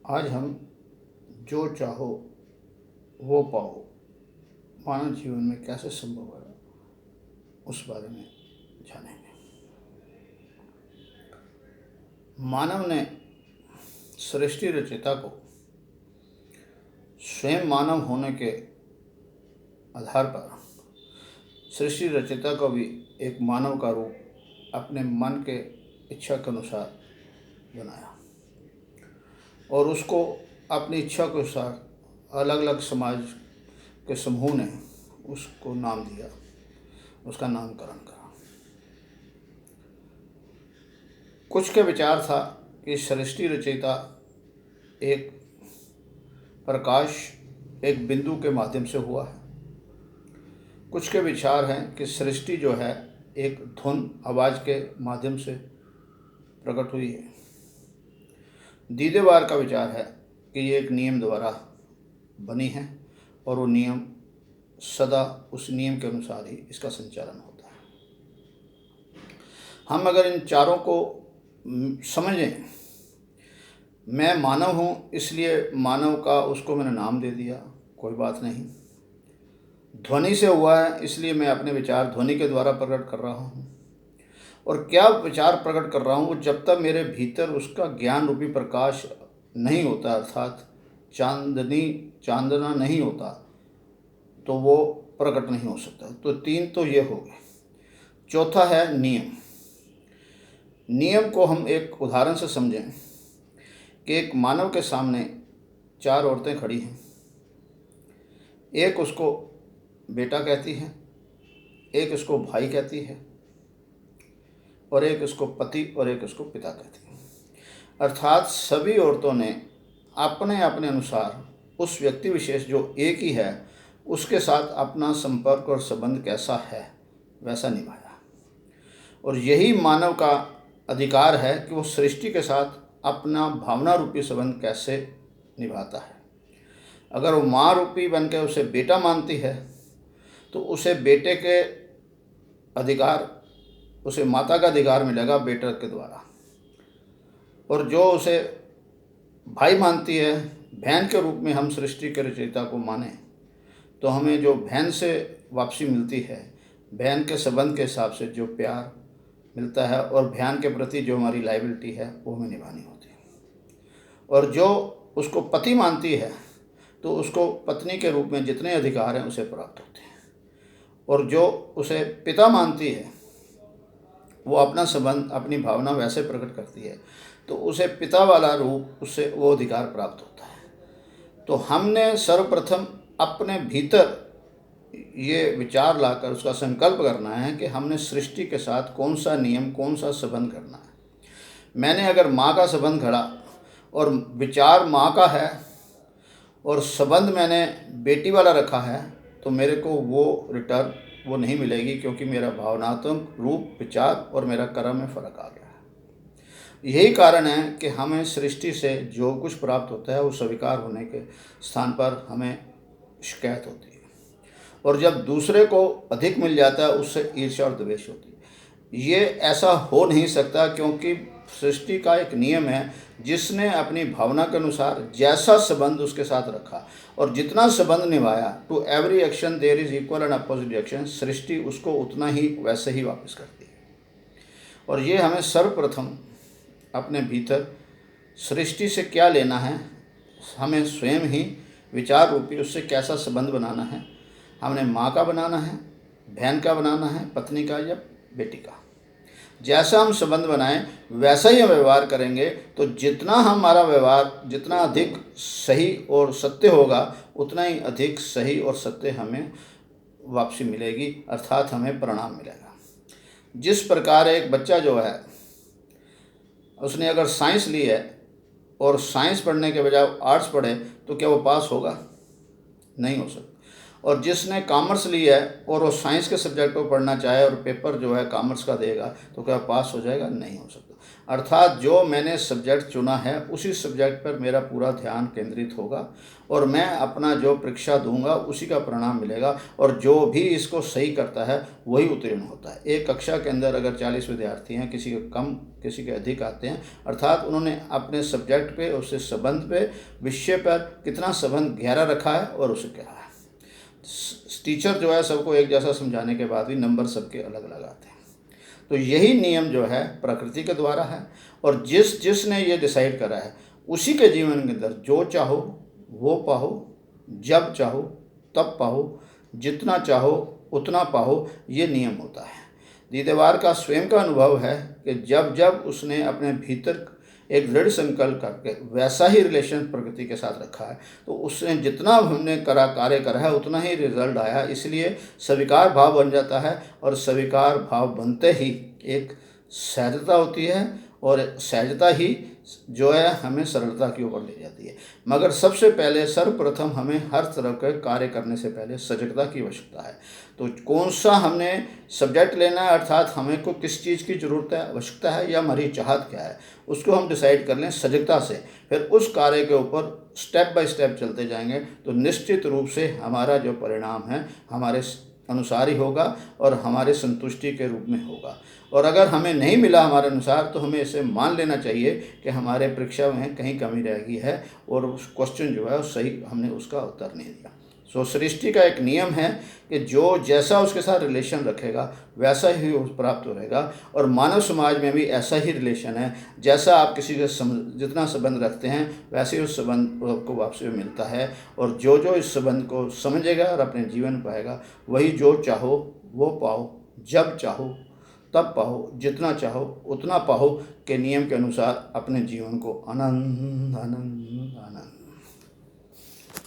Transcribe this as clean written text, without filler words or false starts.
आज हम जो चाहो वो पाओ मानव जीवन में कैसे संभव है उस बारे में जानेंगे। मानव ने सृष्टि रचयिता को स्वयं मानव होने के आधार पर सृष्टि रचयिता को भी एक मानव का रूप अपने मन के इच्छा के अनुसार बनाया और उसको अपनी इच्छा के अनुसार अलग अलग समाज के समूह ने उसको नाम दिया, उसका नामकरण करा। कुछ के विचार था कि सृष्टि रचयिता एक प्रकाश एक बिंदु के माध्यम से हुआ है। कुछ के विचार हैं कि सृष्टि जो है एक धुन आवाज़ के माध्यम से प्रकट हुई है। दीदेवार का विचार है कि ये एक नियम द्वारा बनी है और वो नियम सदा उस नियम के अनुसार ही इसका संचालन होता है। हम अगर इन चारों को समझें, मैं मानव हूँ इसलिए मानव का उसको मैंने नाम दे दिया, कोई बात नहीं। ध्वनि से हुआ है इसलिए मैं अपने विचार ध्वनि के द्वारा प्रकट कर रहा हूँ। और क्या विचार प्रकट कर रहा हूँ वो जब तक मेरे भीतर उसका ज्ञान रूपी प्रकाश नहीं होता, अर्थात चांदना नहीं होता, तो वो प्रकट नहीं हो सकता। तो तीन तो ये हो गए। चौथा है नियम। नियम को हम एक उदाहरण से समझें कि एक मानव के सामने चार औरतें खड़ी हैं। एक उसको बेटा कहती है, एक उसको भाई कहती है, और एक उसको पति और एक उसको पिता कहती है। अर्थात सभी औरतों ने अपने अपने अनुसार उस व्यक्ति विशेष जो एक ही है उसके साथ अपना संपर्क और संबंध कैसा है वैसा निभाया। और यही मानव का अधिकार है कि वो सृष्टि के साथ अपना भावना रूपी संबंध कैसे निभाता है। अगर वो माँ रूपी बनकर उसे बेटा मानती है तो उसे बेटे के अधिकार, उसे माता का अधिकार मिलेगा बेटे के द्वारा। और जो उसे भाई मानती है, बहन के रूप में हम सृष्टि के रचयिता को माने, तो हमें जो बहन से वापसी मिलती है, बहन के संबंध के हिसाब से जो प्यार मिलता है और बहन के प्रति जो हमारी लायबिलिटी है वो हमें निभानी होती है। और जो उसको पति मानती है तो उसको पत्नी के रूप में जितने अधिकार हैं उसे प्राप्त होते हैं। और जो उसे पिता मानती है वो अपना संबंध, अपनी भावना वैसे प्रकट करती है तो उसे पिता वाला रूप, उससे वो अधिकार प्राप्त होता है। तो हमने सर्वप्रथम अपने भीतर ये विचार लाकर उसका संकल्प करना है कि हमने सृष्टि के साथ कौन सा नियम, कौन सा संबंध करना है। मैंने अगर माँ का संबंध घड़ा और विचार माँ का है और संबंध मैंने बेटी वाला रखा है तो मेरे को वो रिटर्न वो नहीं मिलेगी, क्योंकि मेरा भावनात्मक रूप, विचार और मेरा कर्म में फ़र्क आ गया है। यही कारण है कि हमें सृष्टि से जो कुछ प्राप्त होता है वो स्वीकार होने के स्थान पर हमें शिकायत होती है। और जब दूसरे को अधिक मिल जाता है उससे ईर्ष्या और द्वेष होती है। ये ऐसा हो नहीं सकता, क्योंकि सृष्टि का एक नियम है जिसने अपनी भावना के अनुसार जैसा संबंध उसके साथ रखा और जितना संबंध निभाया, to every action there is equal and opposite action, सृष्टि उसको उतना ही वैसे ही वापस करती है। और ये हमें सर्वप्रथम अपने भीतर सृष्टि से क्या लेना है, हमें स्वयं ही विचार रूपी उससे कैसा संबंध बनाना है। हमने माँ का बनाना है, बहन का बनाना है, पत्नी का या बेटी का। जैसा हम संबंध बनाएं वैसा ही हम व्यवहार करेंगे तो जितना हमारा व्यवहार जितना अधिक सही और सत्य होगा उतना ही अधिक सही और सत्य हमें वापसी मिलेगी, अर्थात हमें परिणाम मिलेगा। जिस प्रकार एक बच्चा जो है उसने अगर साइंस ली है और साइंस पढ़ने के बजाय आर्ट्स पढ़े तो क्या वो पास होगा? नहीं हो सकता। और जिसने कॉमर्स ली है और वो साइंस के सब्जेक्ट को पढ़ना चाहे और पेपर जो है कॉमर्स का देगा तो क्या पास हो जाएगा? नहीं हो सकता। अर्थात जो मैंने सब्जेक्ट चुना है उसी सब्जेक्ट पर मेरा पूरा ध्यान केंद्रित होगा और मैं अपना जो परीक्षा दूंगा उसी का परिणाम मिलेगा, और जो भी इसको सही करता है वही उत्तीर्ण होता है। एक कक्षा के अंदर अगर 40 विद्यार्थी हैं, किसी के कम किसी के अधिक आते हैं, अर्थात उन्होंने अपने सब्जेक्ट पे, उससे संबंध पे, विषय पर कितना संबंध गहरा रखा है और उसे क्या है। टीचर जो है सबको एक जैसा समझाने के बाद भी नंबर सबके अलग अलग आते हैं। तो यही नियम जो है प्रकृति के द्वारा है, और जिसने ये डिसाइड करा है उसी के जीवन के अंदर जो चाहो वो पाओ, जब चाहो तब पाओ, जितना चाहो उतना पाओ, ये नियम होता है। दीदेवार का स्वयं का अनुभव है कि जब जब उसने अपने भीतर एक दृढ़ संकल्प करके वैसा ही रिलेशन प्रकृति के साथ रखा है तो उसने जितना हमने कार्य करा है उतना ही रिजल्ट आया। इसलिए स्वीकार भाव बन जाता है, और स्वीकार भाव बनते ही एक सहजता होती है, और सहजता ही जो है हमें सरलता की ओर ले जाती है। मगर सबसे पहले सर्वप्रथम हमें हर तरह के कार्य करने से पहले सजगता की आवश्यकता है। तो कौन सा हमने सब्जेक्ट लेना है, अर्थात हमें को किस चीज़ की ज़रूरत है, आवश्यकता है, या हमारी चाहत क्या है, उसको हम डिसाइड कर लें सजगता से। फिर उस कार्य के ऊपर स्टेप बाय स्टेप चलते जाएंगे तो निश्चित रूप से हमारा जो परिणाम है हमारे अनुसार ही होगा और हमारे संतुष्टि के रूप में होगा। और अगर हमें नहीं मिला हमारे अनुसार तो हमें इसे मान लेना चाहिए कि हमारे परीक्षा में कहीं कमी रह गई है और उस क्वेश्चन जो है सही हमने उसका उत्तर नहीं दिया। सो सृष्टि का एक नियम है कि जो जैसा उसके साथ रिलेशन रखेगा वैसा ही वो प्राप्त होगा, और मानव समाज में भी ऐसा ही रिलेशन है। जैसा आप किसी के जितना संबंध रखते हैं वैसे ही उस संबंध को वापसी में मिलता है, और जो जो इस संबंध को समझेगा और अपने जीवन पाएगा वही जो चाहो वो पाओ, जब चाहो तब पाओ, जितना चाहो उतना पाओ के नियम के अनुसार अपने जीवन को आनंद आनंद आनंद